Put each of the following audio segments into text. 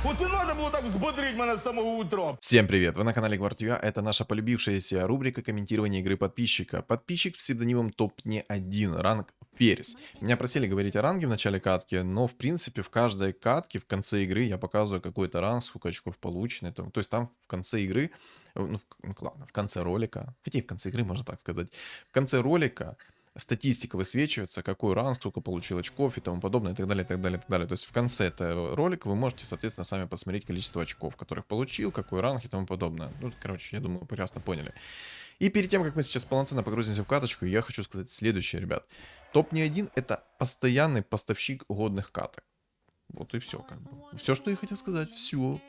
Оце надо було так взбодрить мене з самого утра. Всем привет! Вы на канале Гвардия. Это наша полюбившаяся рубрика комментирования игры подписчика. Подписчик с псевдонимом ТОП-1, ранг Ферис. Меня просили говорить о ранге в начале катки, но в принципе в каждой катке в конце игры я показываю какой-то ранг, сколько очков получено. То есть там в конце игры, ладно, в конце ролика, хотя и в конце игры можно так сказать, в конце ролика статистика высвечивается, какой ранг, сколько получил очков и тому подобное, и так далее, и так далее, и так далее. То есть в конце этого ролика вы можете, соответственно, сами посмотреть количество очков, которых получил, какой ранг и тому подобное. Ну, короче, я думаю, вы прекрасно поняли. И перед тем, как мы сейчас полноценно погрузимся в каточку, я хочу сказать следующее, ребят. ТОП-1 это постоянный поставщик годных каток. Вот и все, как бы. Все, что я хотел сказать, все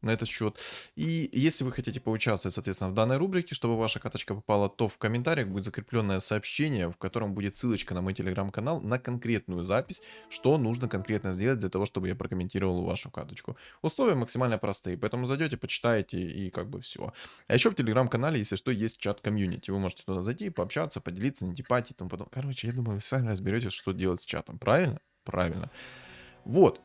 на этот счет. И если вы хотите поучаствовать, соответственно, в данной рубрике, чтобы ваша каточка попала, то в комментариях будет закрепленное сообщение, в котором будет ссылочка на мой телеграм-канал на конкретную запись, что нужно конкретно сделать для того, чтобы я прокомментировал вашу каточку. Условия максимально простые, поэтому зайдете, почитаете и как бы все. А еще в телеграм-канале, если что, есть чат комьюнити. Вы можете туда зайти, пообщаться, поделиться, не типать и тому подобное. Короче, я думаю, вы сами разберетесь, что делать с чатом. Правильно? Правильно. Вот.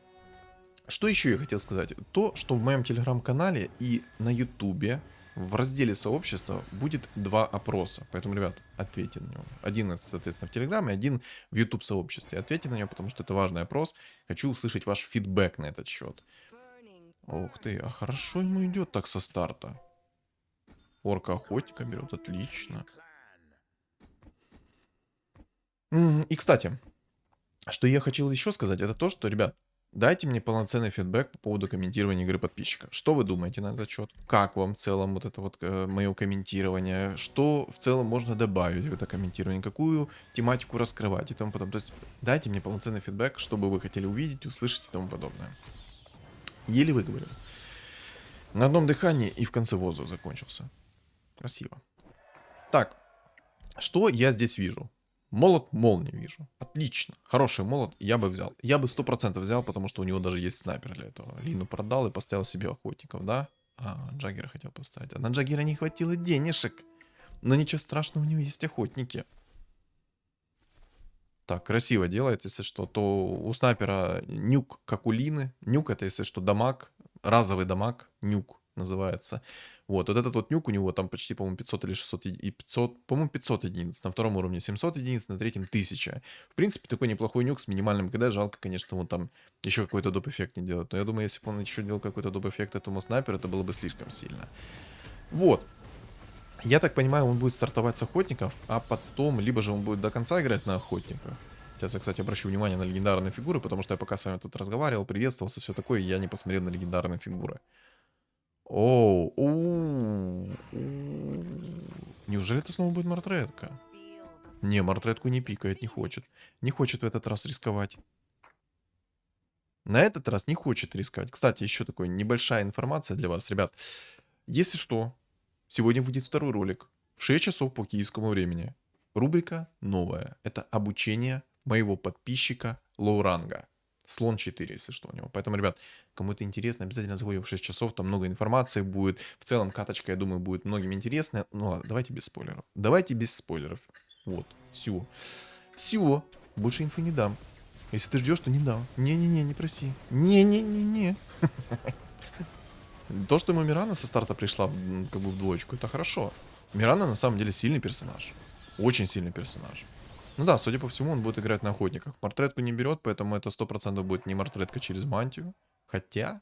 Что еще я хотел сказать? То, что в моем телеграм-канале и на ютубе в разделе сообщества будет два опроса. Поэтому, ребят, ответьте на него. Один, соответственно, в телеграме, один в ютуб сообществе. Ответьте на него, потому что это важный опрос. Хочу услышать ваш фидбэк на этот счет. Ух ты, а хорошо ему идет так со старта. Орка-охотника берут, отлично. И, кстати, что я хотел еще сказать, это то, что, ребят, дайте мне полноценный фидбэк по поводу комментирования игры подписчика. Что вы думаете на этот счет? Как вам в целом вот это вот мое комментирование? Что в целом можно добавить в это комментирование? Какую тематику раскрывать и тому подобное? То есть дайте мне полноценный фидбэк, что бы вы хотели увидеть, услышать и тому подобное. Еле выговорил. На одном дыхании и в конце воздух закончился. Красиво. Так, что я здесь вижу? Молот молнии вижу. Отлично. Хороший молот я бы взял. Я бы 100% взял, потому что у него даже есть снайпер для этого. Лину продал и поставил себе охотников, да? А, Джаггера хотел поставить. А на Джаггера не хватило денежек. Но ничего страшного, у него есть охотники. Так, красиво делает, если что. То у снайпера нюк, как у Лины. Нюк это, если что, дамаг. Разовый дамаг. Нюк называется. Вот этот вот нюк у него там почти, по-моему, 500 или 600 и 500, по-моему, 500 единиц. На втором уровне 700 единиц, на третьем 1000. В принципе, такой неплохой нюк с минимальным КД. Жалко, конечно, он там еще какой-то доп-эффект не делает. Но я думаю, если бы он еще делал какой-то доп-эффект этому снайперу, это было бы слишком сильно. Вот. Я так понимаю, он будет стартовать с охотников, а потом, либо же он будет до конца играть на охотниках. Сейчас я, кстати, обращу внимание на легендарные фигуры, потому что я пока с вами тут разговаривал, приветствовался, все такое, и я не посмотрел на легендарные фигуры. Оу, неужели это снова будет мартретка? Не, мартретку не пикает, не хочет. Не хочет в этот раз рисковать. На этот раз не хочет рисковать. Кстати, еще такой небольшая информация для вас, ребят. Если что, сегодня выйдет второй ролик в 6 часов по киевскому времени. Рубрика новая. Это обучение моего подписчика лоуранга. Слон 4, если что, у него. Поэтому, ребят, кому это интересно, обязательно заходите в 6 часов, там много информации будет. В целом, каточка, я думаю, будет многим интересная. Ну ладно, давайте без спойлеров. Давайте без спойлеров. Вот, все. Все, больше инфы не дам. Если ты ждешь, то не дам. Не-не-не, не проси. Не-не-не-не. То, что ему Мирана со старта пришла как бы в двоечку, это хорошо. Мирана на самом деле сильный персонаж. Очень сильный персонаж. Ну да, судя по всему, он будет играть на охотниках. Мартретку не берет, поэтому это 100% будет не мартретка через мантию. Хотя...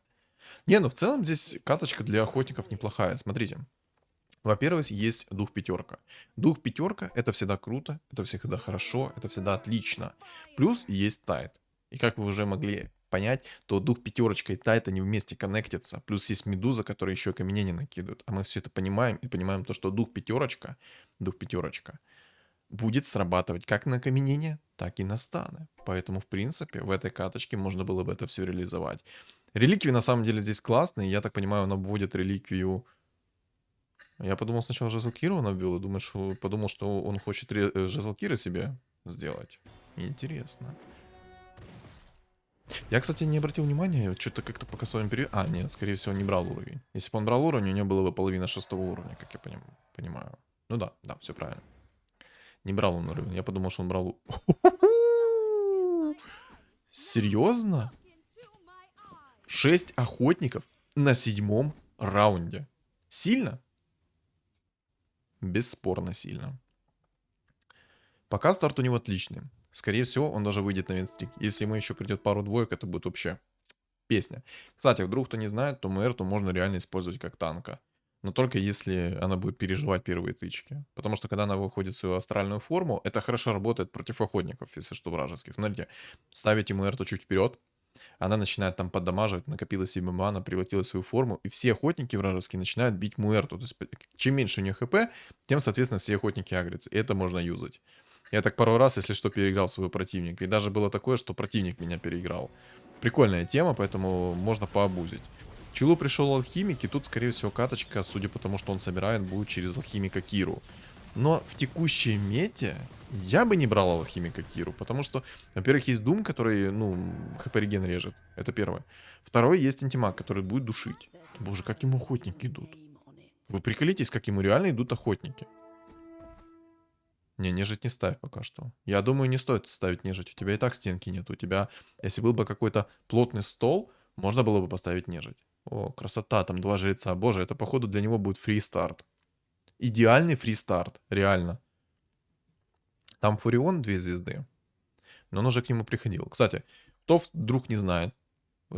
Не, ну в целом здесь каточка для охотников неплохая. Смотрите. Во-первых, есть дух пятерка. Дух пятерка это всегда круто, это всегда хорошо, это всегда отлично. Плюс есть тайт. И как вы уже могли понять, то дух пятерочка и тайт они вместе коннектятся. Плюс есть медуза, которая еще окаменение накидывает. А мы все это понимаем и понимаем то, что дух пятерочка будет срабатывать как на окаменение, так и на станы. Поэтому, в принципе, в этой каточке можно было бы это все реализовать. Реликвии на самом деле здесь классные. Я так понимаю, он обводит реликвию... Я подумал сначала Жезл Кира он обвел, и подумал, что он хочет Жезл Кира себе сделать. Интересно. Я, кстати, не обратил внимания, что-то как-то пока с вами А, нет, скорее всего, не брал уровень. Если бы он брал уровень, у него было бы половина 6 уровня, как я понимаю. Ну да, все правильно. Не брал он уровень. Я подумал, что он брал... Серьезно? 6 охотников на 7-м раунде. Сильно? Бесспорно сильно. Пока старт у него отличный. Скорее всего, он даже выйдет на винстрик. Если ему еще придет пару двоек, это будет вообще песня. Кстати, вдруг кто не знает, то Муэрту можно реально использовать как танка. Но только если она будет переживать первые тычки. Потому что когда она выходит в свою астральную форму, это хорошо работает против охотников, если что, вражеских. Смотрите, ставите Муэрту чуть вперед, она начинает там поддамаживать, накопила себе мана, превратила в свою форму, и все охотники вражеские начинают бить Муэрту. То есть, чем меньше у нее хп, тем, соответственно, все охотники агрятся. И это можно юзать. Я так пару раз, если что, переиграл своего противника. И даже было такое, что противник меня переиграл. Прикольная тема, поэтому можно пообузить. Чулу пришел алхимик, и тут, скорее всего, каточка, судя по тому, что он собирает, будет через алхимика Киру. Но в текущей мете я бы не брал алхимика Киру, потому что, во-первых, есть Дум, который, ну, хп-реген режет. Это первое. Второе, есть антимаг, который будет душить. Боже, как ему охотники идут. Вы приколитесь, как ему реально идут охотники. Не, нежить не ставь пока что. Я думаю, не стоит ставить нежить. У тебя и так стенки нет. У тебя, если был бы какой-то плотный стол, можно было бы поставить нежить. О, красота, там 2 жреца. Боже, это походу для него будет фри-старт. Идеальный фри-старт, реально. Там Фурион 2 звезды. Но он уже к нему приходил. Кстати, кто вдруг не знает,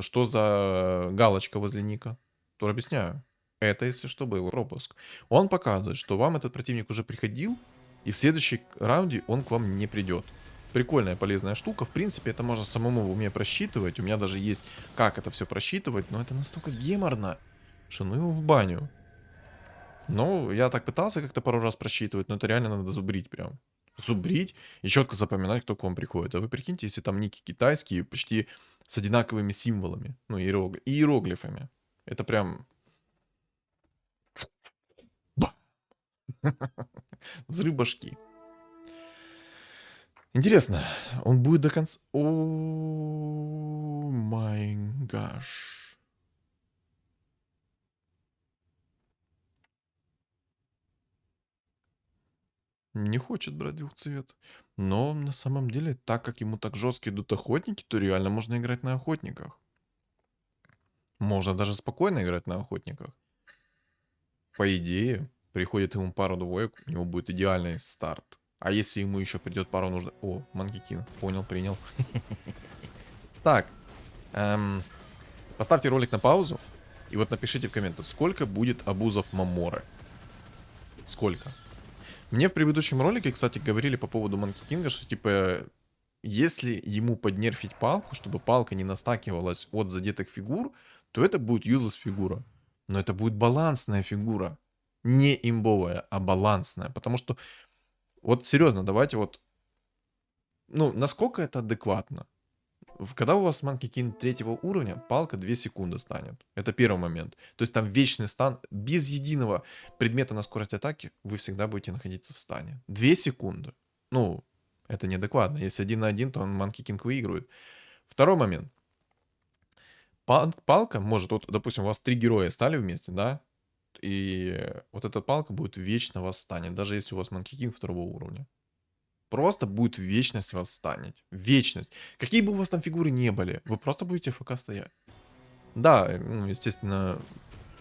что за галочка возле ника, то объясняю. Это, если что, боевой пропуск. Он показывает, что вам этот противник уже приходил, и в следующем раунде он к вам не придет. Прикольная, полезная штука. В принципе, это можно самому в уме просчитывать. У меня даже есть, как это все просчитывать, но это настолько геморно, что ну его в баню. Ну, я так пытался как-то пару раз просчитывать, но это реально надо зубрить прям. Зубрить и четко запоминать, кто к вам приходит. А вы прикиньте, если там ники китайские, почти с одинаковыми символами, ну, иероглифами. Это прям... Взрыв башки. Интересно, он будет до конца... О май гаш. Не хочет брать двухцвет. Но на самом деле, так как ему так жестко идут охотники, то реально можно играть на охотниках. Можно даже спокойно играть на охотниках. По идее, приходит ему пару двоек, у него будет идеальный старт. А если ему еще придет пару нужно... О, Манкикин. Понял, принял. Так. Поставьте ролик на паузу. И вот напишите в комментах, сколько будет абузов Маморы. Сколько? Мне в предыдущем ролике, кстати, говорили по поводу Манки Кинга, что типа, если ему поднерфить палку, чтобы палка не настакивалась от задетых фигур, то это будет юзлес фигура. Но это будет балансная фигура. Не имбовая, а балансная. Потому что, вот серьезно, давайте вот, ну, насколько это адекватно? Когда у вас Манки Кинг 3 уровня, палка 2 секунды станет. Это первый момент. То есть там вечный стан. Без единого предмета на скорость атаки вы всегда будете находиться в стане. 2 секунды. Ну, это неадекватно. Если 1 на 1, то он Манки Кинг выигрывает. Второй момент. Палка может, вот, допустим, у вас 3 героя стали вместе, да? И вот эта палка будет вечно вас станет, даже если у вас Манки Кинг 2 уровня. Просто будет вечность вас станет. Вечность. Какие бы у вас там фигуры не были, вы просто будете ФК стоять. Да, ну, естественно,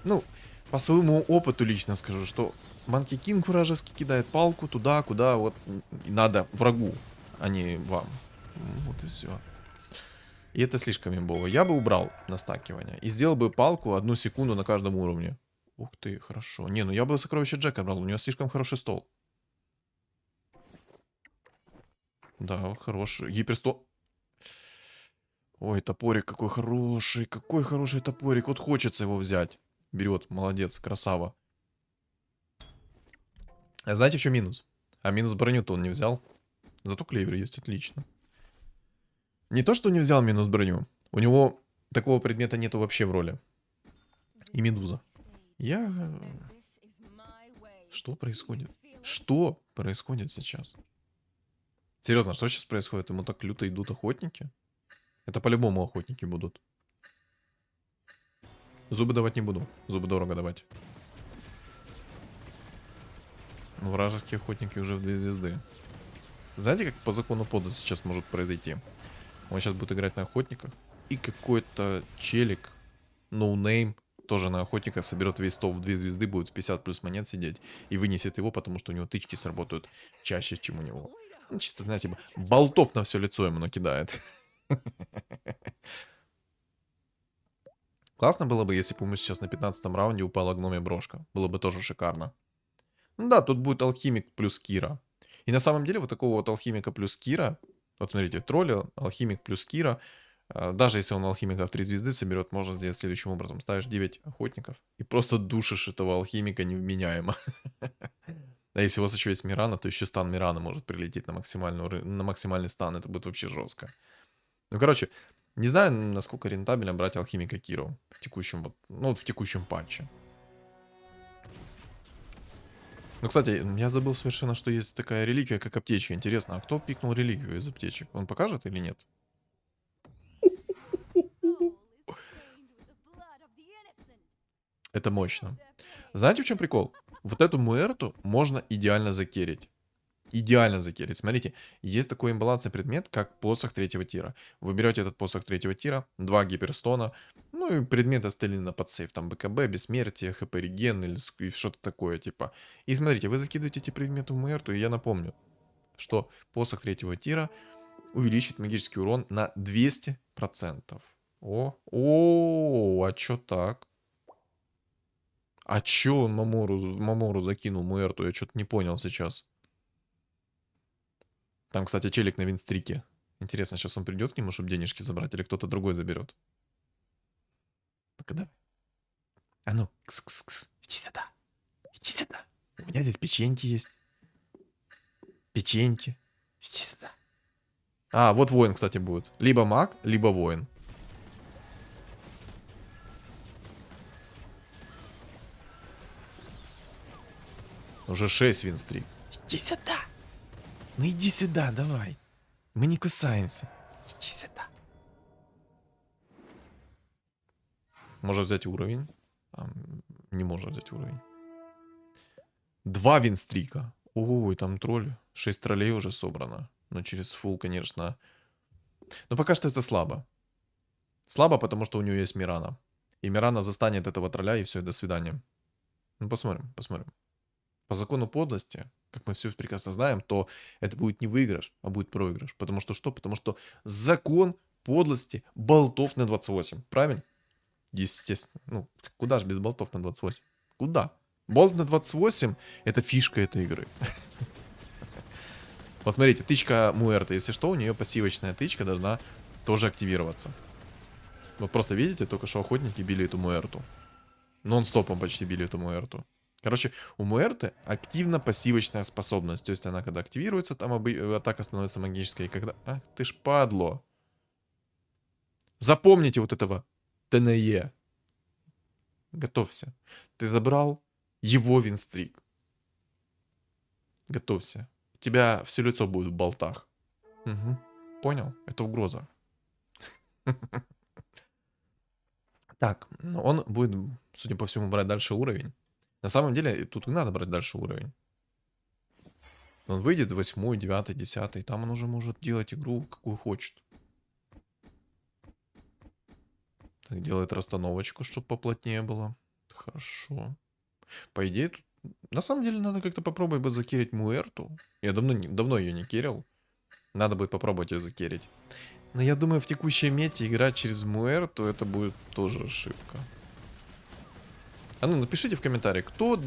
ну, по своему опыту лично скажу, что Манки Кинг вражеский кидает палку туда, куда вот надо врагу, а не вам. Вот и все. И это слишком имбово. Я бы убрал настакивание и сделал бы палку 1 секунду на каждом уровне. Ух ты, хорошо. Не, ну я бы сокровище Джека брал, у него слишком хороший стол. Да, вот хороший. Гиперстол. Ой, топорик какой хороший топорик. Вот хочется его взять. Берет, молодец, красава. А знаете, в чем минус? А минус броню-то он не взял. Зато клевер есть, отлично. Не то, что не взял минус броню. У него такого предмета нету вообще в роли. И медуза. Что происходит? Что происходит сейчас? Серьезно, что сейчас происходит? Ему так люто идут охотники? Это по-любому охотники будут. Зубы давать не буду. Зубы дорого давать. Вражеские охотники уже в 2 звезды. Знаете, как по закону пода сейчас может произойти? Он сейчас будет играть на охотниках. И какой-то челик ноунейм, тоже на охотника соберет весь топ в 2 звезды, будет 50 плюс монет сидеть и вынесет его, потому что у него тычки сработают чаще, чем у него. Ну, чисто, знаете, болтов на все лицо ему накидает. Классно было бы, если бы ему сейчас на 15-м раунде упала гномия брошка. Было бы тоже шикарно. Ну да, тут будет алхимик плюс Кира. И на самом деле вот такого вот алхимика плюс Кира, вот смотрите, тролля, алхимик плюс Кира, даже если он алхимика в 3 звезды соберет, можно сделать следующим образом. Ставишь 9 охотников и просто душишь этого алхимика невменяемо. А если у вас еще есть Мирана, то еще стан Мирана может прилететь на, на максимальный стан. Это будет вообще жестко. Ну, короче, не знаю, насколько рентабельно брать алхимика Киру в текущем, вот, ну, вот в текущем патче. Ну, кстати, я забыл совершенно, что есть такая реликвия, как аптечка. Интересно, а кто пикнул реликвию из аптечек? Он покажет или нет? Это мощно. Знаете, в чем прикол? Вот эту Муэрту можно идеально закерить. Идеально закерить. Смотрите, есть такой имбалансный предмет, как посох третьего тира. Вы берете этот посох третьего тира, 2 гиперстона, ну и предметы остальные на подсейв. Там БКБ, бессмертие, хп реген или что-то такое типа. И смотрите, вы закидываете эти предметы в Муэрту, и я напомню, что посох третьего тира увеличит магический урон на 200%. А чё так? А чё он Мамору закинул Муэрту? Я что-то не понял сейчас. Там, кстати, челик на винстрике. Интересно, сейчас он придет к нему, чтобы денежки забрать, или кто-то другой заберет? Ну-ка, давай. А ну, кс-кс-кс, иди сюда. Иди сюда. У меня здесь печеньки есть. Печеньки. Иди сюда. А, вот воин, кстати, будет. Либо маг, либо воин. Уже 6 винстрик. Иди сюда. Ну иди сюда, давай. Мы не кусаемся. Иди сюда. Можно взять уровень. Не можно взять уровень. 2 винстрика. Ой, там тролль. 6 троллей уже собрано. Но через фул, конечно. Но пока что это слабо. Слабо, потому что у него есть Мирана. И Мирана застанет этого тролля, и все, до свидания. Ну, посмотрим, посмотрим. По закону подлости, как мы все прекрасно знаем, то это будет не выигрыш, а будет проигрыш. Потому что что? Потому что закон подлости болтов на 28. Правильно? Естественно. Ну, куда же без болтов на 28? Куда? Болт на 28 это фишка этой игры. Посмотрите, тычка Муэрта, если что, у нее пассивочная тычка должна тоже активироваться. Вот просто видите, только что охотники били эту Муэрту. Нон-стопом почти били эту Муэрту. Короче, у Муэрты активно пассивочная способность. То есть она, когда активируется, там атака становится магической. И когда... Ах ты ж падло. Запомните вот этого ТНЕ. Готовься. Ты забрал его винстрик. Готовься. У тебя все лицо будет в болтах. Угу. Понял? Это угроза. Так, ну, он будет, судя по всему, брать дальше уровень. На самом деле, тут не надо брать дальше уровень. Он выйдет 8, 9, 10, там он уже может делать игру, какую хочет. Так, делает расстановочку, чтобы поплотнее было. Хорошо. По идее, тут... на самом деле, надо как-то попробовать бы закерить Муэрту. Я давно ее не керил. Надо будет попробовать ее закерить. Но я думаю, в текущей мете играть через Муэрту это будет тоже ошибка. А ну, напишите в комментариях, кто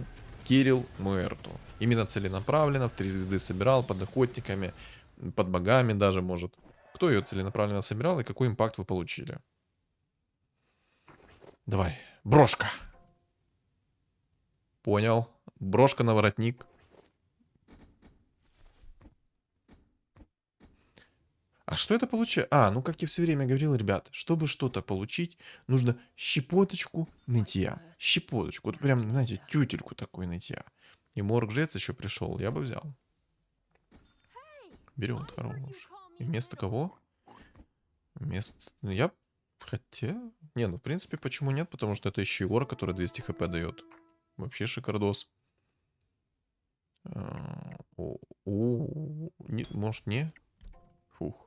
керил Муэрту. Именно целенаправленно, в 3 звезды собирал, под охотниками, под богами даже, может. Кто ее целенаправленно собирал и какой импакт вы получили. Давай, брошка. Понял. Брошка на воротник. А что это получает? А, ну как я все время говорил, ребят, чтобы что-то получить, нужно щепоточку нытья. Щепоточку. Вот прям, знаете, тютельку такой нытья. И морг-жрец еще пришел, я бы взял. Берем хорош. И вместо кого? Вместо... Ну, я... Хотя... Не, ну, в принципе, почему нет? Потому что это еще и ор, который 200 хп дает. Вообще шикардос. Может, не? Фух.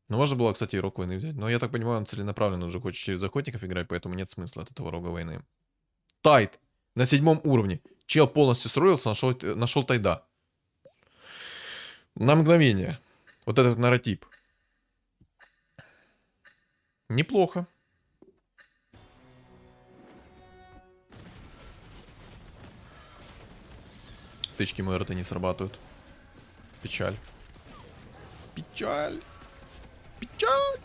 Ну, можно было, кстати, и Рок Войны взять. Но я так понимаю, он целенаправленно уже хочет через охотников играть, поэтому нет смысла от этого Рога Войны. Тайд на 7 уровне. Чел полностью строился, нашел тайда. На мгновение. Вот этот нарратив. Неплохо. Тычки Мэрта не срабатывают. Печаль. Печаль. Печаль.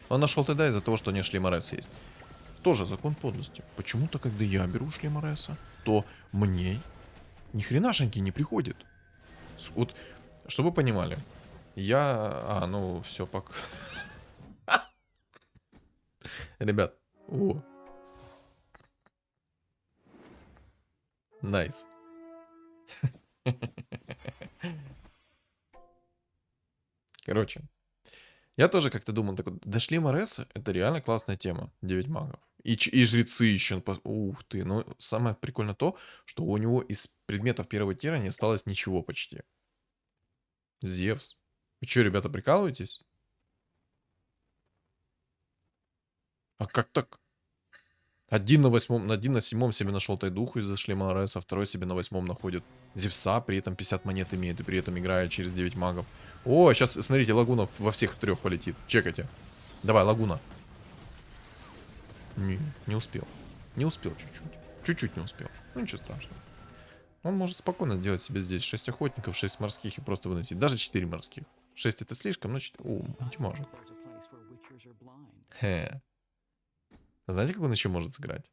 Он нашел тогда из-за того, что не Шлеморес есть. Тоже закон подлости. Почему-то, когда я беру Шлемореса, то мне ни хренашеньки не приходит. Вот, чтобы вы понимали, я... ну, все, пока. Ребят, о. Найс. Короче, я тоже как-то думал, так вот, дошли Мореса, это реально классная тема, 9 магов. И жрецы еще. Ух ты, но самое прикольное то, что у него из предметов первого тира не осталось ничего почти. Зевс. Вы что, ребята, прикалываетесь? А как так? Один на 7 себе нашел Тайдуху из-за шлема Ареса, второй себе на 8 находит Зевса, при этом 50 монет имеет, и при этом играет через 9 магов. О, сейчас, смотрите, Лагуна во всех 3 полетит. Чекайте. Давай, Лагуна. Не успел. Не успел чуть-чуть. Чуть-чуть не успел. Ну, ничего страшного. Он может спокойно делать себе здесь 6 охотников, 6 морских и просто выносить. Даже 4 морских. 6 это слишком, но 4... О, не может. Хе. Знаете, как он еще может сыграть?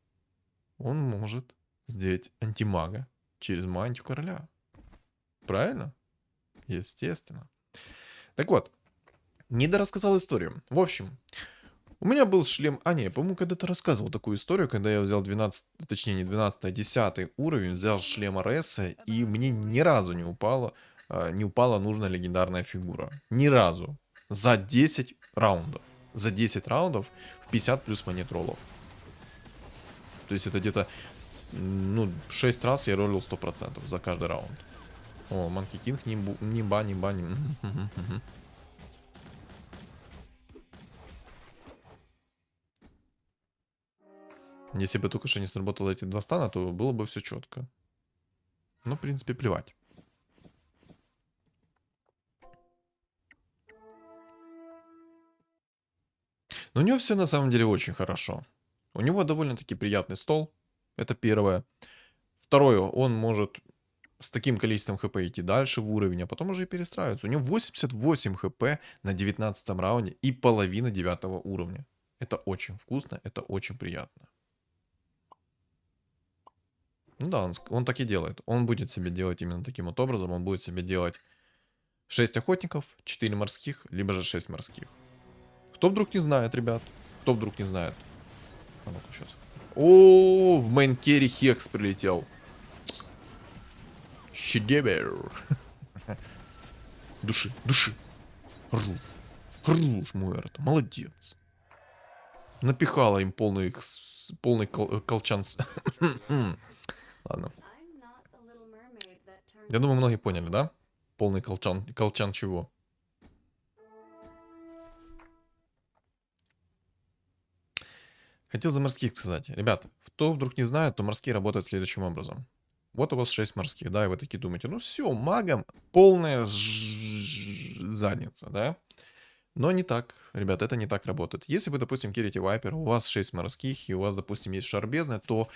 Он может сделать антимага через мантию короля. Правильно? Естественно. Так вот, недорассказал историю. В общем, у меня был шлем... не, я, по-моему, когда-то рассказывал такую историю, когда я взял 12, точнее не 12, а 10 уровень, взял шлем Ареса, и мне ни разу не упала нужная легендарная фигура. Ни разу. За 10 раундов. За 10 раундов в 50 плюс монет роллов. То есть это где-то, 6 раз я роллил 100% за каждый раунд. О, Манки Кинг, нимба. Если бы только что не сработало эти 2 стана, то было бы все четко. Но, в принципе, плевать. Но у него все на самом деле очень хорошо. У него довольно-таки приятный стол. Это первое. Второе, он может с таким количеством хп идти дальше в уровень, а потом уже и перестраиваться. У него 88 хп на 19 раунде и половина 9 уровня. Это очень вкусно, это очень приятно. Ну да, он так и делает. Он будет себе делать именно таким вот образом. Он будет себе делать 6 охотников, 4 морских, либо же 6 морских. Кто вдруг не знает, ребят? Кто вдруг не знает? А ну-ка сейчас. О, в мейн-керри Хекс прилетел. Шедевр. Души. Руж, Муэрт. Молодец. Напихала им полный колчан. Ладно. Я думаю, многие поняли, да? Полный колчан чего? Хотел за морских сказать. Ребят, кто вдруг не знает, то морские работают следующим образом. Вот у вас 6 морских, да, и вы такие думаете, ну все, магом полная задница, да? Но не так, ребят, это не так работает. Если вы, допустим, керите вайпер, у вас 6 морских, и у вас, допустим, есть шар бездны, то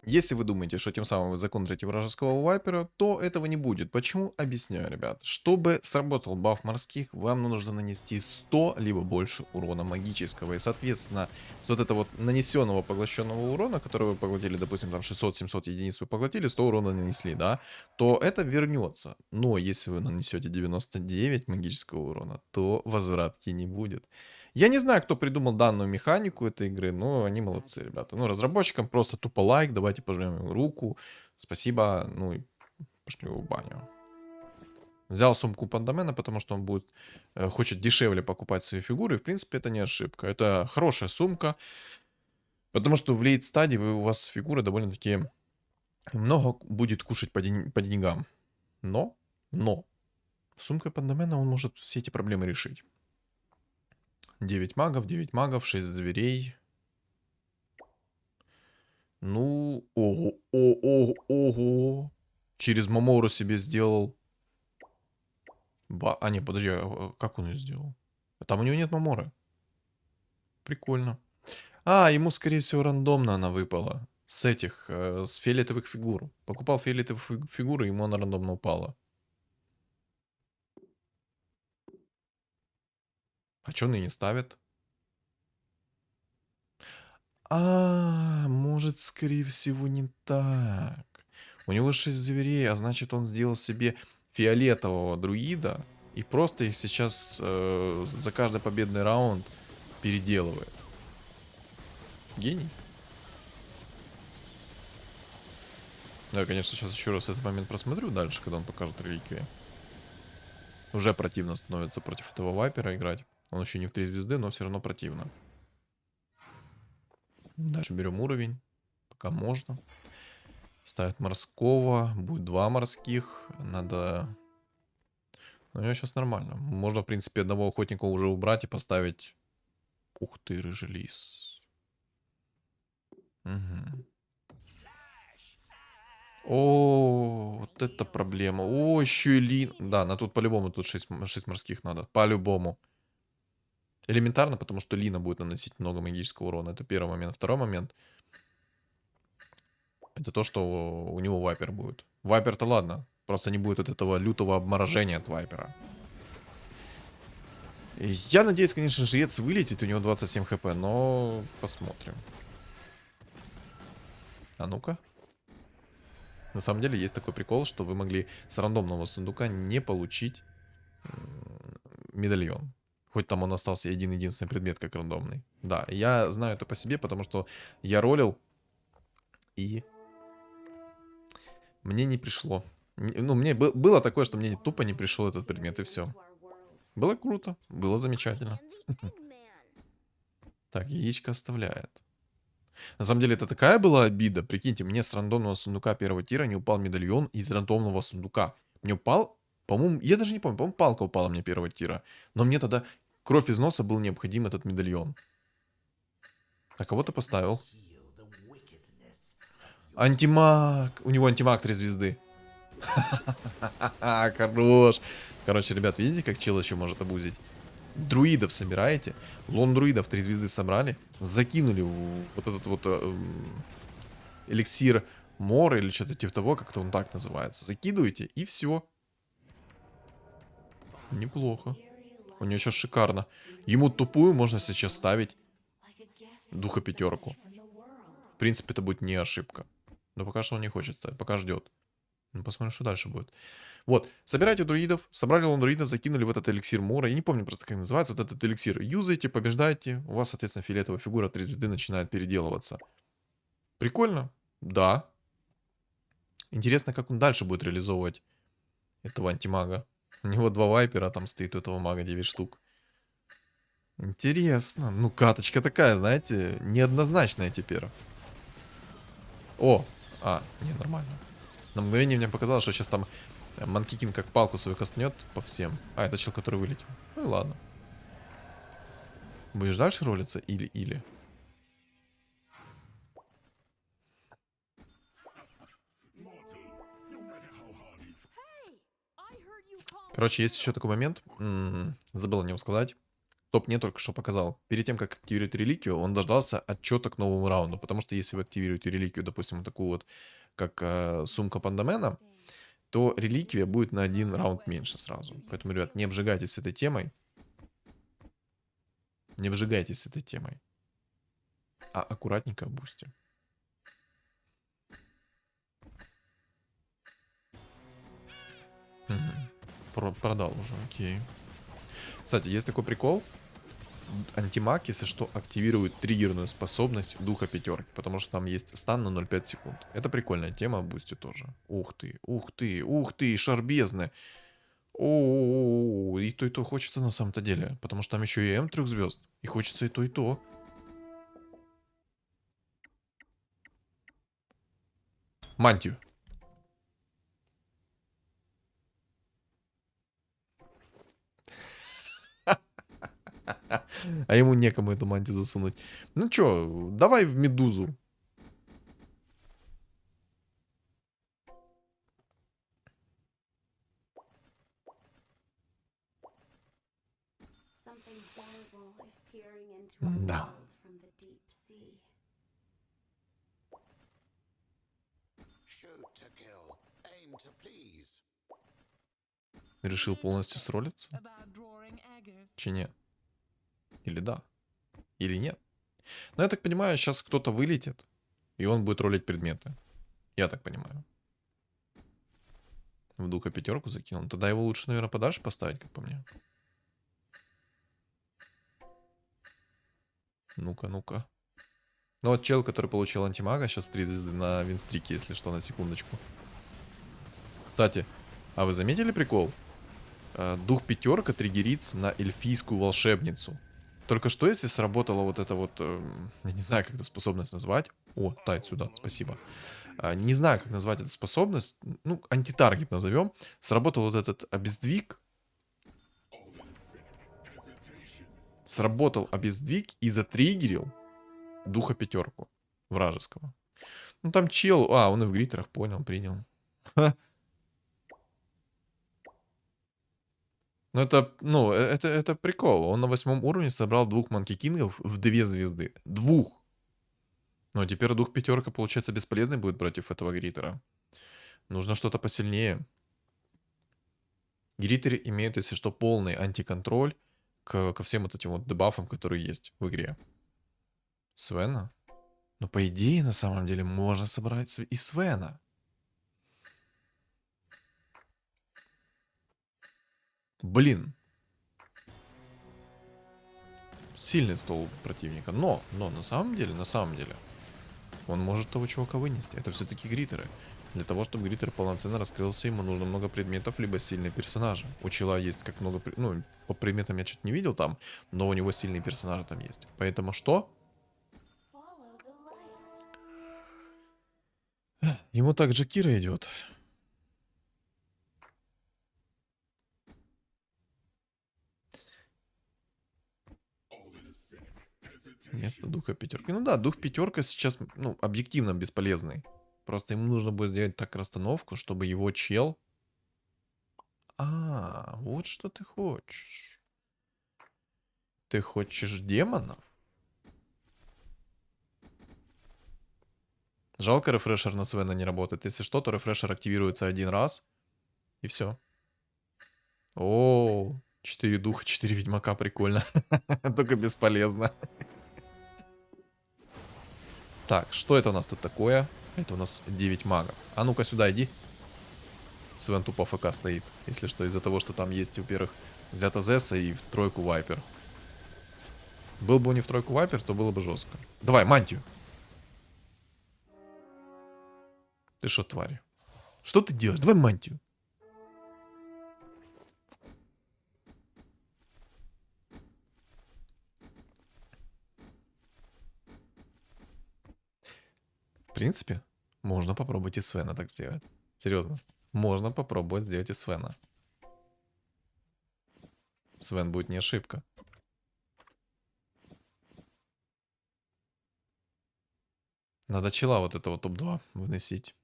если вы думаете, что тем самым вы законтрите вражеского вайпера, то этого не будет. Почему? Объясняю, ребят. Чтобы сработал баф морских, вам нужно нанести 100 либо больше урона магического. И, соответственно, с вот этого вот нанесенного поглощенного урона, который вы поглотили, допустим, там 600-700 единиц вы поглотили, 100 урона нанесли, да, то это вернется. Но если вы нанесете 99 магического урона, то возвратки не будет. Я не знаю, кто придумал данную механику этой игры, но они молодцы, ребята. Ну, разработчикам просто тупо лайк, давайте пожмем ему руку. Спасибо, ну и пошли в баню. Взял сумку Пандамена, потому что он хочет дешевле покупать свои фигуры. В принципе, это не ошибка. Это хорошая сумка, потому что в лейт-стадии у вас фигура довольно-таки много будет кушать по деньгам. Но Сумкой Пандамена он может все эти проблемы решить. 9 магов, 6 зверей. Ну, ого, ого. Через Мамору себе сделал. А, не, подожди, как он ее сделал? Там у него нет Маморы. Прикольно. А, ему, скорее всего, рандомно она выпала. С этих, с фиолетовых фигур. Покупал фиолетовые фигуры, ему она рандомно упала. А чё он и не ставит? А, может, скорее всего, не так. У него 6 зверей, а значит, он сделал себе фиолетового друида и просто их сейчас за каждый победный раунд переделывает. Гений. Да, конечно, сейчас еще раз этот момент просмотрю дальше, когда он покажет реликвии. Уже противно становится против этого вайпера играть. Он еще не в 3 звезды, но все равно противно. Дальше берем уровень. Пока можно. Ставят морского. Будет 2 морских. Надо... Ну, у него сейчас нормально. Можно, в принципе, одного охотника уже убрать и поставить... Ух ты, рыжий лис. Угу. О, вот это проблема. О, еще и Лин. Да, на тут по-любому тут 6 морских надо. По-любому. Элементарно, потому что Лина будет наносить много магического урона. Это первый момент. Второй момент. Это то, что у него вайпер будет. Вайпер-то ладно. Просто не будет от этого лютого обморожения от вайпера. Я надеюсь, конечно, жрец вылетит. У него 27 хп, но посмотрим. А ну-ка. На самом деле есть такой прикол, что вы могли с рандомного сундука не получить медальон. Хоть там он остался один-единственный предмет как рандомный. Да, я знаю это по себе, потому что я ролил и мне не пришло. Ну, мне было такое, что мне тупо не пришел этот предмет, и все. Было круто, было замечательно. Так, яичко оставляет. На самом деле, это такая была обида. Прикиньте, мне с рандомного сундука первого тира не упал медальон из рандомного сундука. Мне упал, по-моему, я даже не помню, по-моему, палка упала мне первого тира. Но мне тогда кровь из носа был необходим этот медальон. А кого ты поставил? Антимаг. У него антимаг 3 звезды. Хорош. Короче, ребят, видите, как чел еще может обузить? Друидов собираете, лон друидов 3 звезды собрали, закинули вот этот вот эликсир Мор или что-то типа того, как-то он так называется. Закидываете и все. Неплохо. У него сейчас шикарно. Ему тупую можно сейчас ставить духа пятерку. В принципе, это будет не ошибка. Но пока что он не хочет ставить, пока ждет. Ну, посмотрим, что дальше будет. Вот, собирайте друидов, собрали лон друида, закинули в этот эликсир Мора. Я не помню просто, как называется вот этот эликсир. Юзайте, побеждайте. У вас, соответственно, фиолетовая фигура 3 звезды начинает переделываться. Прикольно? Да. Интересно, как он дальше будет реализовывать этого антимага. У него 2 вайпера, там стоит у этого мага 9 штук. Интересно. Ну, каточка такая, знаете, неоднозначная теперь. О! Не, нормально. На мгновение мне показалось, что сейчас там Манкикин как палку свою кастанет по всем. А, это чел, который вылетел. Ну и ладно. Будешь дальше ролиться или? Короче, есть еще такой момент. Забыл о нем сказать. Топ мне только что показал. Перед тем, как активировать реликвию, он дождался отчета к новому раунду. Потому что если вы активируете реликвию, допустим, вот такую вот, как сумка Пандамена, то реликвия будет на 1 раунд меньше сразу. Поэтому, ребят, не обжигайтесь с этой темой. Не обжигайтесь с этой темой. А аккуратненько в бусте. Продал уже, окей. Кстати, есть такой прикол. Антимаг, если что, активирует триггерную способность духа пятерки, потому что там есть стан на 0,5 секунд. Это прикольная тема в бусте тоже. Ух ты, ух ты, ух ты, шар бездны. О, и то хочется на самом-то деле, потому что там еще и М 3 звезд. И хочется и то, и то. Мантию. А ему некому эту мантию засунуть. Ну чё, давай в медузу. Something horrible is peering into our Да. world from the deep sea. Shoot to kill, aim to please. Решил полностью сролиться? Чи нет? Или да? Или нет? Но я так понимаю, сейчас кто-то вылетит, и он будет ролить предметы. Я так понимаю. В духа пятерку закинул. Тогда его лучше, наверное, подальше поставить, как по мне. Ну-ка, ну-ка. Ну вот чел, который получил антимага, сейчас 3 звезды на винстрике, если что, на секундочку. Кстати, а вы заметили прикол? Дух пятерка триггерится на эльфийскую волшебницу. Только что, если сработала вот эта вот... я не знаю, как эту способность назвать. О, тайт сюда, спасибо. Не знаю, как назвать эту способность. Ну, антитаргет назовем. Сработал вот этот обездвиг. Сработал обездвиг и затриггерил духа пятерку вражеского. Ну, там чел... А, он и в гритерах, понял, принял. Ха. Ну, это прикол. Он на 8 уровне собрал 2 Манки Кингов в 2 звезды. 2. Ну, а теперь дух пятерка, получается, бесполезный будет против этого гритера. Нужно что-то посильнее. Гритеры имеют, если что, полный антиконтроль ко всем вот этим вот дебафам, которые есть в игре. Свена? Ну, по идее, на самом деле, можно собрать и Свена. Блин. Сильный стол противника. Но, на самом деле, он может того чувака вынести. Это все-таки гритеры. Для того, чтобы гритер полноценно раскрылся, ему нужно много предметов, либо сильные персонажи. У чела есть как много... Ну, по предметам я что-то не видел там, но у него сильные персонажи там есть. Поэтому что? Follow the light. Ему также Кира идет. Вместо духа пятерки. Ну да, дух пятерка сейчас, ну, объективно бесполезный. Просто ему нужно будет сделать так расстановку, чтобы его чел... А, вот что ты хочешь. Ты хочешь демонов? Жалко, рефрешер на Свена не работает. Если что, то рефрешер активируется один раз. И все. О, 4 духа, 4 ведьмака, прикольно. Только бесполезно. Так, что это у нас тут такое? Это у нас 9 магов. А ну-ка сюда иди. Свен тупо ФК стоит. Если что, из-за того, что там есть, во-первых, взято Зесса и в тройку Вайпер. Был бы у них в тройку Вайпер, то было бы жестко. Давай, мантию. Ты что, тварь? Что ты делаешь? Давай мантию. В принципе, можно попробовать и Свена так сделать. Серьезно. Можно попробовать сделать и Свена. Свен будет не ошибка. Надо чела вот этого топ-2 выносить.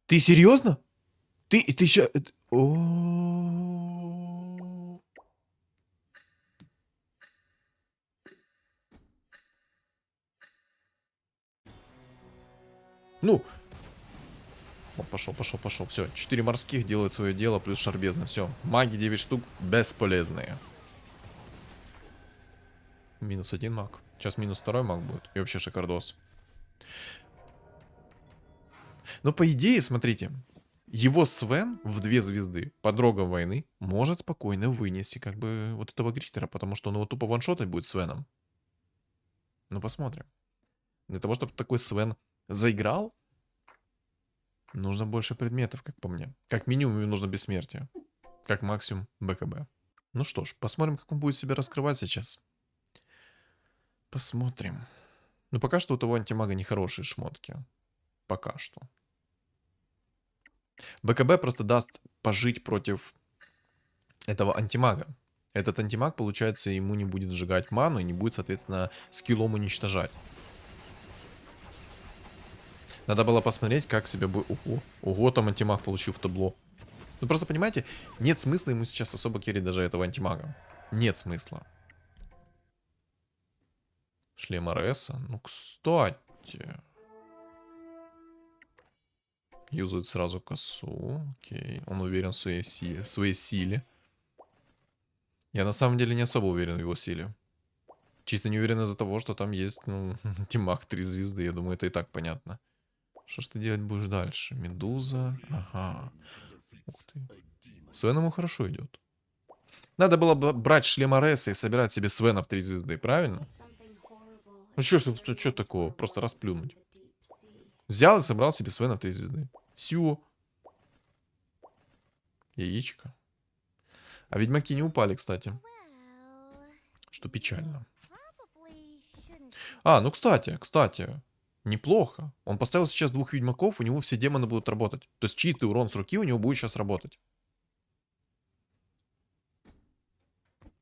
Ты серьезно? Ты еще... Ну. О, пошел. Все, 4 морских делают свое дело, плюс шарбезно. Все. Маги 9 штук бесполезные. Минус 1 маг. Сейчас минус 2 маг будет. И вообще шикардос. Но по идее, смотрите. Его Свен в 2 звезды под рогом войны может спокойно вынести как бы вот этого гритера, потому что он его тупо ваншотать будет Свеном. Ну посмотрим. Для того, чтобы такой Свен заиграл, нужно больше предметов, как по мне. Как минимум ему нужно бессмертие. Как максимум БКБ. Ну что ж, посмотрим, как он будет себя раскрывать сейчас. Посмотрим. Ну пока что у того антимага нехорошие шмотки. Пока что. БКБ просто даст пожить против этого антимага. Этот антимаг, получается, ему не будет сжигать ману и не будет, соответственно, скиллом уничтожать. Надо было посмотреть, как себя бы... Ого, ого, там антимаг получил в табло. Ну просто, понимаете, нет смысла ему сейчас особо керить даже этого антимага. Нет смысла. Шлем Ареса. Ну, кстати. Юзает сразу косу. Окей. Он уверен в своей силе. Я на самом деле не особо уверен в его силе. Чисто не уверен из-за того, что там есть, ну, антимаг 3 звезды. Я думаю, это и так понятно. Что ж ты делать будешь дальше? Медуза. Ага. Ух ты. Свен ему хорошо идет. Надо было брать шлем Ареса и собирать себе Свена в 3 звезды, правильно? Something horrible Ну что такого? Просто расплюнуть. Взял и собрал себе Свена в 3 звезды. Все. Яичко. А ведьмаки не упали, кстати. Что печально. А, ну кстати. Неплохо. Он поставил сейчас 2 ведьмаков, у него все демоны будут работать. То есть чистый урон с руки у него будет сейчас работать.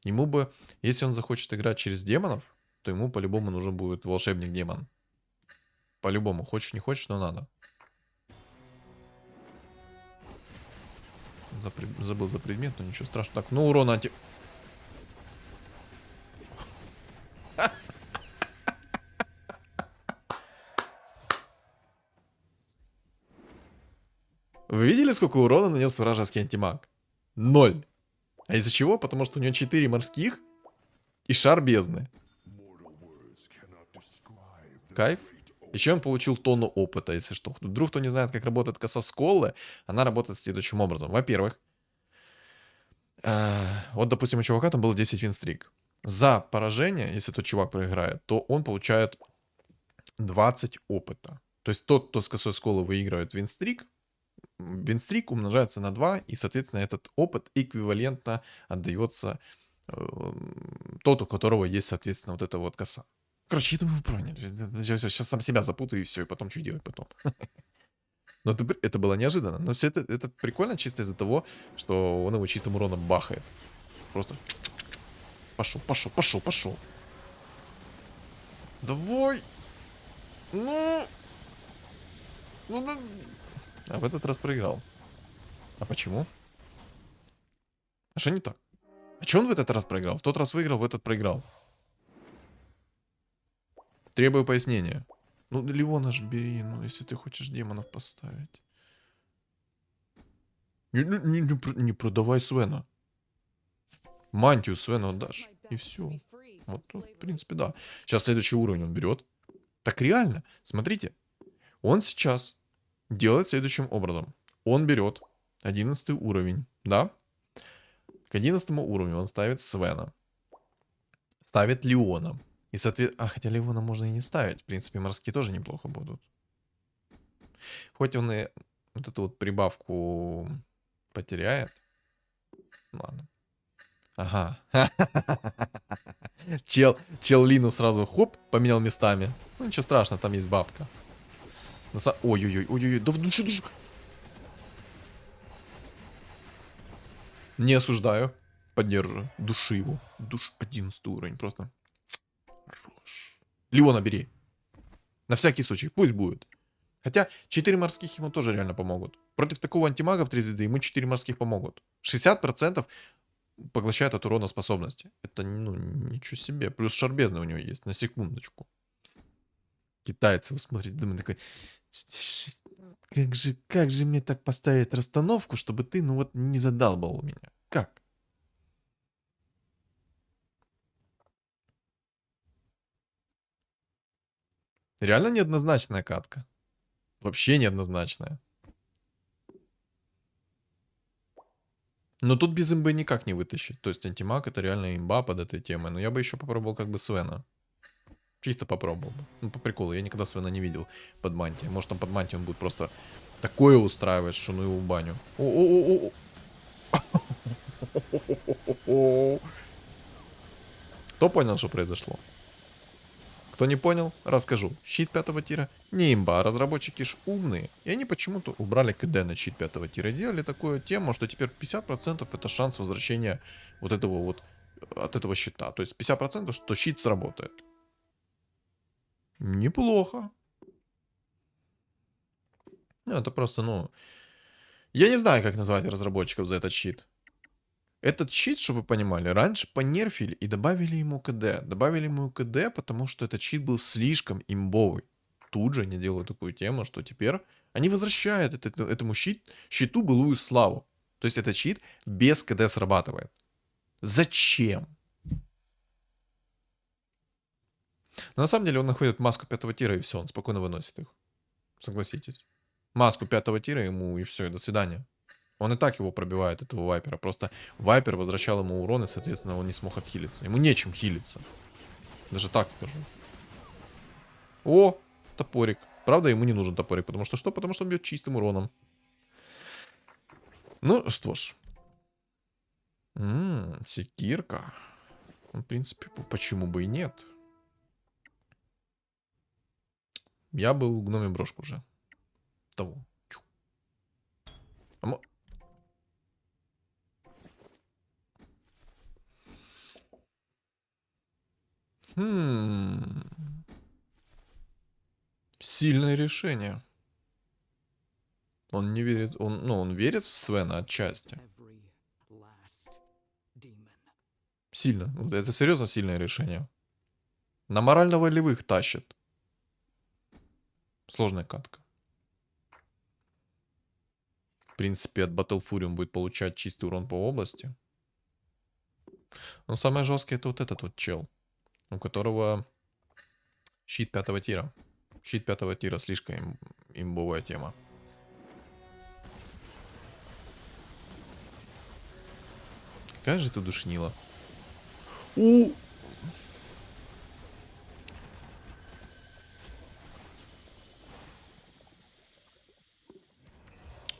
Ему бы, если он захочет играть через демонов, то ему по-любому нужен будет волшебник-демон. По-любому. Хочешь, не хочешь, но надо. Забыл за предмет, но ничего страшного. Так, ну урон анти... Вы видели, сколько урона нанес вражеский антимаг? 0. А из-за чего? Потому что у него 4 морских и шар бездны. Кайф. Еще он получил тонну опыта, если что. Вдруг кто не знает, как работает коса Сколлы, она работает следующим образом. Во-первых, вот, допустим, у чувака там было 10 винстрик. За поражение, если тот чувак проиграет, то он получает 20 опыта. То есть тот, кто с косой Сколлы выигрывает винстрик умножается на 2, и, соответственно, этот опыт эквивалентно отдается тот, у которого есть, соответственно, вот эта вот коса. Короче, я думаю, вы поняли. Сейчас сам себя запутаю, и все, и потом что делать потом. Но это было неожиданно. Но все это прикольно чисто из-за того, что он его чистым уроном бахает. Просто пошел. Давай! Ну да. А в этот раз проиграл. А почему? А что не так? А что он в этот раз проиграл? В тот раз выиграл, в этот проиграл. Требую пояснения. Ну, Леона ж бери, ну, если ты хочешь демонов поставить. Не продавай Свена. Мантию Свену отдашь. И все. Вот, в принципе, да. Сейчас следующий уровень он берет. Так реально, смотрите. Он сейчас делает следующим образом. Он берет 11 уровень, да? К 11 уровню он ставит Свена. Ставит Леона. И соответственно... хотя Леона можно и не ставить. В принципе, морские тоже неплохо будут. Хоть он и вот эту вот прибавку потеряет. Ладно. Ага. Чел Лину сразу хоп, поменял местами. Ну ничего страшного, там есть бабка. Ой-ой-ой, да в душу. Не осуждаю. Поддерживаю. Души его. 11 уровень, просто. Хорош. Леона бери. На всякий случай, пусть будет. Хотя 4 морских ему тоже реально помогут. Против такого антимага в 3 звезды ему 4 морских помогут. 60% поглощает от урона способности. Это, ну, ничего себе. Плюс шар бездны у него есть, на секундочку. Китайцы, вы смотрите, думаю, такой... Как же мне так поставить расстановку, чтобы ты, ну вот, не задалбал меня? Как? Реально неоднозначная катка. Вообще неоднозначная. Но тут без имбы никак не вытащить. То есть антимаг это реально имба под этой темой. Но я бы еще попробовал как бы Свена. Чисто попробовал бы. Ну, по приколу. Я никогда Свена не видел под мантией. Может, там под мантией он будет просто такое устраивать, что ну его в баню. Кто понял, что произошло? Кто не понял, расскажу. Щит 5 тира не имба, а разработчики ж умные. И они почему-то убрали КД на щит 5 тира. Делали такую тему, что теперь 50% это шанс возвращения вот этого вот от этого щита. То есть 50%, что щит сработает. Неплохо. Ну, это просто, ну... Я не знаю, как назвать разработчиков за этот щит. Этот щит, чтобы вы понимали, раньше понерфили и добавили ему КД. Добавили ему КД, потому что этот щит был слишком имбовый. Тут же они делают такую тему, что теперь они возвращают этому щиту былую славу. То есть этот щит без КД срабатывает. Зачем? Но на самом деле он находит маску 5 тира и все, он спокойно выносит их. Согласитесь. Маску 5 тира ему и все, и до свидания. Он и так его пробивает, этого вайпера. Просто вайпер возвращал ему урон, и, соответственно, он не смог отхилиться. Ему нечем хилиться. Даже так скажу. О, топорик. Правда, ему не нужен топорик, потому что что? Потому что он бьет чистым уроном. Ну, что ж. Секирка. В принципе, почему бы и нет? Я был гномим брошку уже. Того. А Сильное решение. Он не верит, он верит в Свена отчасти. Сильно. Вот это серьезно сильное решение. На морально-волевых тащит. Сложная катка. В принципе, от Battle Fury он будет получать чистый урон по области. Но самое жесткое это вот этот вот чел, у которого щит 5 тира. Щит 5 тира слишком имбовая тема. Какая же ты душнила. У!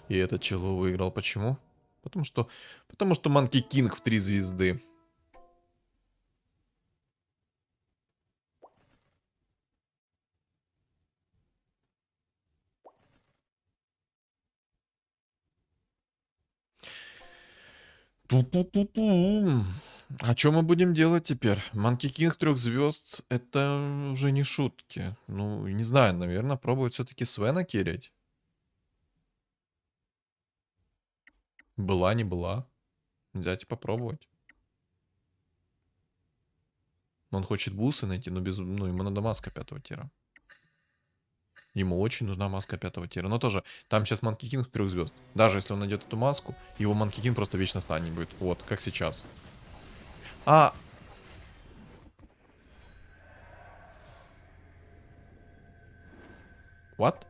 И этот чело выиграл. Почему? Потому что Monkey King в 3 звезды. Ту-ту-ту-ту. А что мы будем делать теперь? Monkey King 3 звезд это уже не шутки. Ну, не знаю, наверное, пробовать все-таки Свена керить. Была, не была. Взять и попробовать. Он хочет бусы найти, но без, ну, ему надо маска 5 тира. Ему очень нужна маска 5 тира. Но тоже, там сейчас Monkey King 3 звезд. Даже если он найдет эту маску, его Monkey King просто вечно станет будет. Вот, как сейчас. А... What?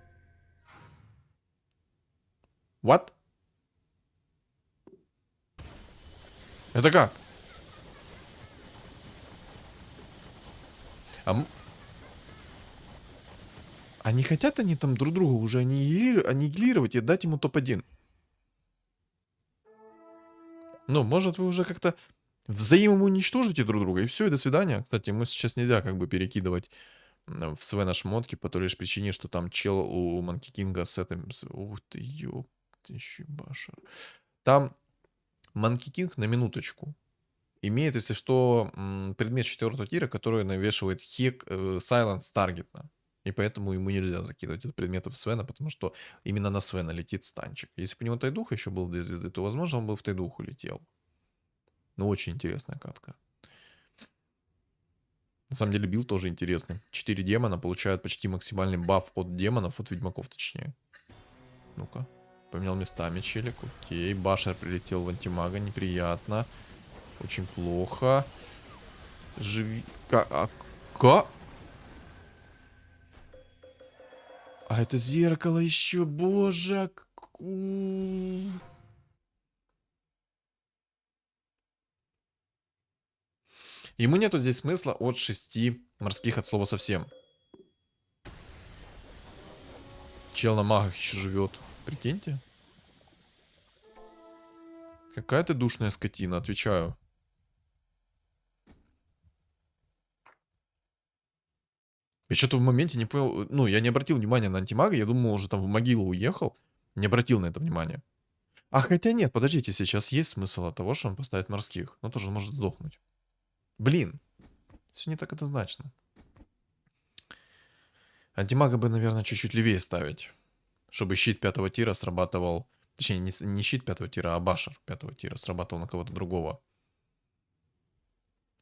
What? Это как? А не хотят они там друг друга уже аннигилировать и дать ему топ-1? Ну, может, вы уже как-то взаимоуничтожите друг друга, и все, и до свидания. Кстати, мы сейчас нельзя как бы перекидывать в Свена шмотки по той лишь причине, что там чел у Monkey King с этим... Ух ты, ёп, ты еще башер. Там Monkey King, на минуточку, имеет, если что, предмет 4 тира, который навешивает хек Silence таргетно. И поэтому ему нельзя закидывать этот предмет в Свена, потому что именно на Свена летит станчик. Если бы у него Тайдуха еще был 2 звезды, то, возможно, он бы в Тайдуху летел. Ну, очень интересная катка. На самом деле, билд тоже интересный. 4 демона получают почти максимальный баф от демонов, от ведьмаков точнее. Ну-ка. Поменял местами челик. Окей. Башер прилетел в антимага. Неприятно. Очень плохо. Живи... Ка... А это зеркало еще, боже. Ему нету здесь смысла от 6 морских от слова совсем. Чел на магах еще живет. Прикиньте. Какая ты душная скотина, отвечаю. Я что-то в моменте не понял. Ну, я не обратил внимания на антимага. Я думал, он уже там в могилу уехал. Не обратил на это внимание. А хотя нет, подождите, сейчас есть смысл от того, что он поставит морских. Но тоже он может сдохнуть. Блин. Все не так однозначно. Антимага бы, наверное, чуть-чуть левее ставить. Чтобы щит 5-го тира срабатывал... Точнее, не щит 5-го тира, а башер 5-го тира срабатывал на кого-то другого.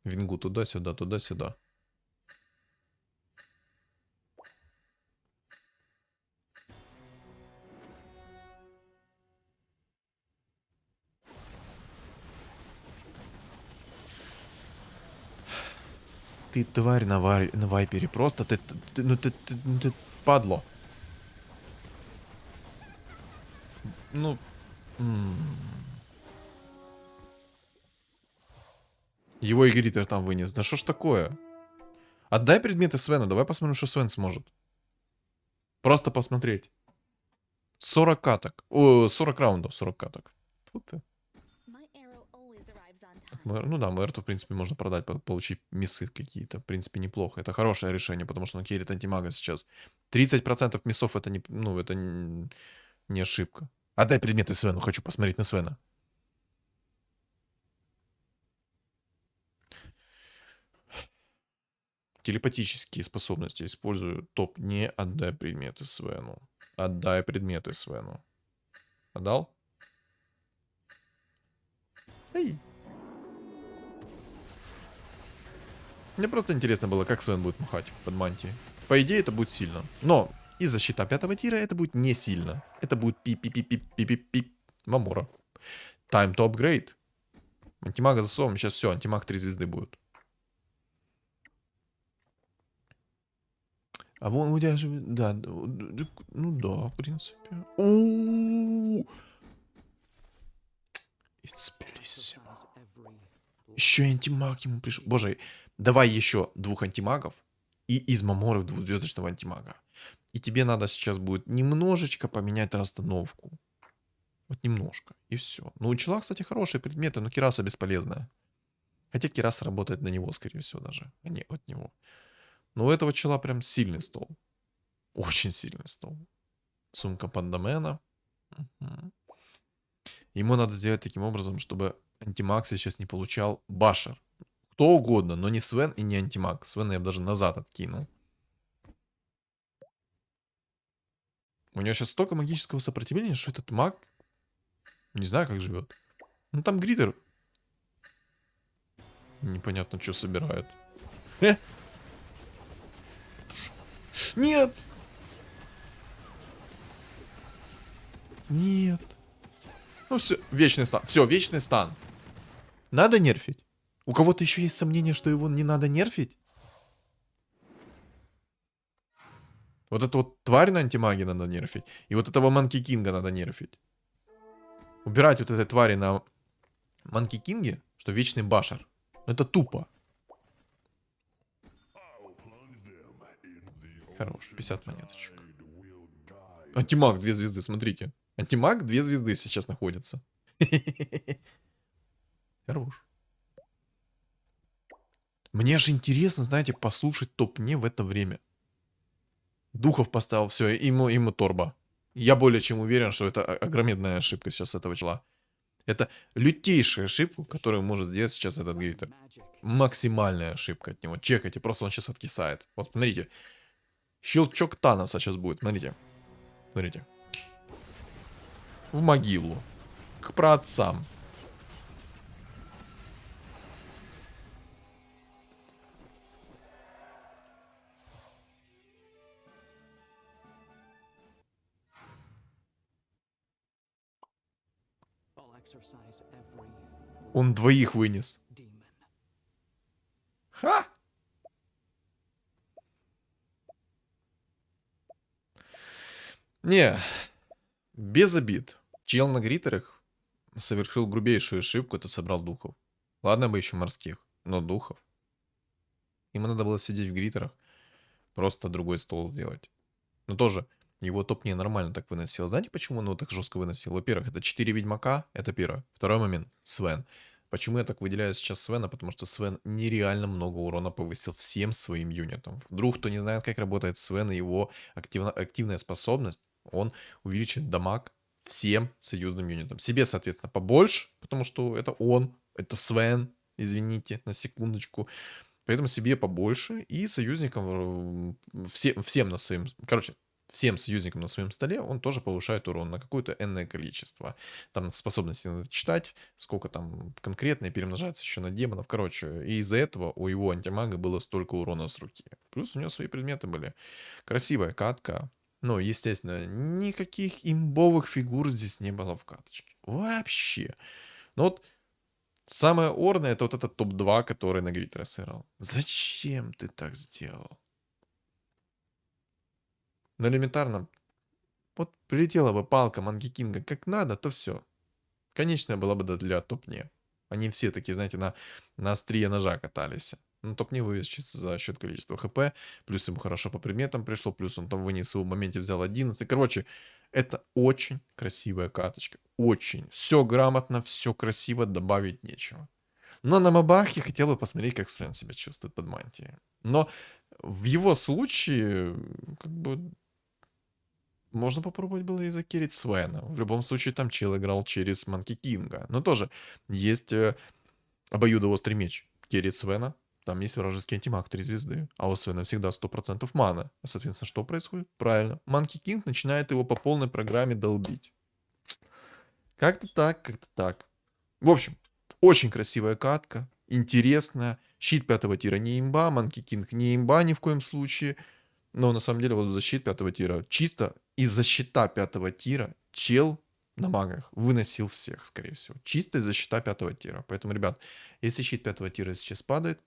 Вингу туда-сюда, туда-сюда. Ты тварь на вайпере. Просто ты падло. Ну... Его и Гритер там вынес. Да что ж такое? Отдай предметы Свену. Давай посмотрим, что Свен сможет. Просто посмотреть. 40 каток. О, 40 раундов, 40 каток. Фу ты. Ну да, Мэрту, в принципе, можно продать, получить миссы какие-то. В принципе, неплохо. Это хорошее решение, потому что он керит антимага сейчас. 30% миссов это не, ну, это не ошибка. Отдай предметы Свену, хочу посмотреть на Свена. Телепатические способности использую. Топ, не отдай предметы Свену. Отдай предметы Свену. Отдал? Эй. Мне просто интересно было, как Свен будет махать под мантией. По идее, это будет сильно. Но из-за щита 5-го тира это будет не сильно. Это будет пип-пип-пип-пип-пип. Мамора. Time to upgrade. Антимага засовываем. Сейчас все, антимаг 3 звезды будет. А вон у тебя же... Да, ну да, в принципе. Еще антимаг ему пришел. Боже, давай еще 2 антимагов. И из Маморы 2-звездочного антимага. И тебе надо сейчас будет немножечко поменять расстановку. Вот немножко. И все. Ну, у чела, кстати, хорошие предметы, но Кираса бесполезная. Хотя Кираса работает на него, скорее всего, даже. А не от него. Но у этого чела прям сильный стол. Очень сильный стол. Сумка пандамена. Угу. Ему надо сделать таким образом, чтобы антимаг сейчас не получал башер. Кто угодно, но не Свен и не антимаг. Свена я бы даже назад откинул. У него сейчас столько магического сопротивления, что этот маг... Не знаю, как живет. Ну там Гридер. Непонятно, что собирает. Нет! Нет. Ну все, вечный стан. Все, вечный стан. Надо нерфить? У кого-то еще есть сомнение, что его не надо нерфить? Вот эту вот тварь на антимаге надо нерфить. И вот этого Манки Кинга надо нерфить. Убирать вот этой твари на Манки Кинге, что вечный башер. Это тупо. Хорош, 50 монеточек. Антимаг 2 звезды, смотрите. Антимаг 2 звезды сейчас находится. Хорош. Мне же интересно, знаете, послушать топ-не в это время. Духов поставил, все, ему торба. Я более чем уверен, что это огромная ошибка сейчас этого чела. Это лютейшая ошибка, которую может сделать сейчас этот Гритер. Максимальная ошибка от него. Чекайте, просто он сейчас откисает. Вот, смотрите. Щелчок Таноса сейчас будет, смотрите. Смотрите. В могилу. К праотцам. Он 2 вынес. Ха! Не, без обид. Чел на гритерах совершил грубейшую ошибку, это собрал духов. Ладно бы еще морских, но духов. Ему надо было сидеть в гритерах, просто другой стол сделать. Но тоже, его топ не нормально так выносил. Знаете, почему он его так жестко выносил? Во-первых, это 4 ведьмака, это первое. Второй момент, Свен. Почему я так выделяю сейчас Свена? Потому что Свен нереально много урона повысил всем своим юнитам. Вдруг кто не знает, как работает Свен и его активная способность, он увеличит дамаг всем союзным юнитам. Себе, соответственно, побольше, потому что это он, это Свен, извините, на секундочку. Поэтому себе побольше и союзникам, всем на своем, короче, всем союзникам на своем столе он тоже повышает урон на какое-то энное количество. Там способности надо читать, сколько там конкретно, и перемножается еще на демонов. Короче, и из-за этого у его антимага было столько урона с руки. Плюс у него свои предметы были. Красивая катка. Ну, естественно, никаких имбовых фигур здесь не было в каточке. Вообще. Ну вот, самое орное это вот этот топ-2, который на Гритера сыграл. Зачем ты так сделал? Ну, элементарно, вот прилетела бы палка Манги Кинга как надо, то все. Конечная была бы для топ-не. Они все такие, знаете, на острие ножа катались. Ну, топ-не вывез чисто за счет количества хп. Плюс ему хорошо по предметам пришло. Плюс он там вынес его в моменте, взял 11. Короче, это очень красивая каточка. Очень. Все грамотно, все красиво, добавить нечего. Но на мобах я хотел бы посмотреть, как Свен себя чувствует под мантией. Но в его случае, как бы, можно попробовать было и закерить Свена. В любом случае, там чел играл через Манки Кинга. Но тоже есть обоюдоострый меч. Керит Свена. Там есть вражеский антимаг 3 звезды. А у Свена всегда 100% мана. А, соответственно, что происходит? Правильно. Манки Кинг начинает его по полной программе долбить. Как-то так, как-то так. В общем, очень красивая катка. Интересная. Щит 5 тира не имба. Манки Кинг не имба ни в коем случае. Но на самом деле вот за щит 5 тира чисто из-за щита 5 тира чел на магах выносил всех, скорее всего. Чисто из-за щита 5 тира. Поэтому, ребят, если щит 5 тира сейчас падает,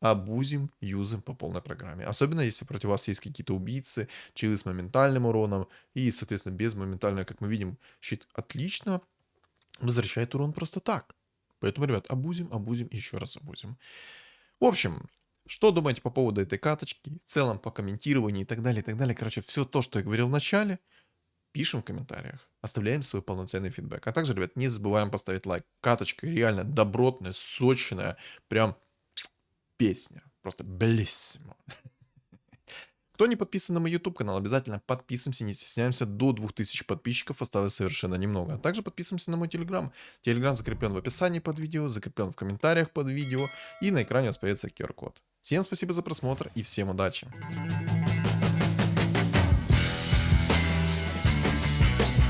абузим, юзим по полной программе. Особенно, если против вас есть какие-то убийцы, чилы с моментальным уроном и, соответственно, без моментального, как мы видим, щит отлично возвращает урон просто так. Поэтому, ребят, абузим, абузим, еще раз абузим. В общем, что думаете по поводу этой каточки? В целом, по комментированию и так далее, и так далее. Короче, все то, что я говорил в начале, пишем в комментариях. Оставляем свой полноценный фидбэк. А также, ребят, не забываем поставить лайк. Каточка реально добротная, сочная, прям песня. Просто белиссимо. Кто не подписан на мой YouTube канал, обязательно подписываемся, не стесняемся. До 2000 подписчиков осталось совершенно немного. А также подписываемся на мой Telegram. Telegram закреплен в описании под видео, закреплен в комментариях под видео. И на экране у вас появится QR-код. Всем спасибо за просмотр и всем удачи.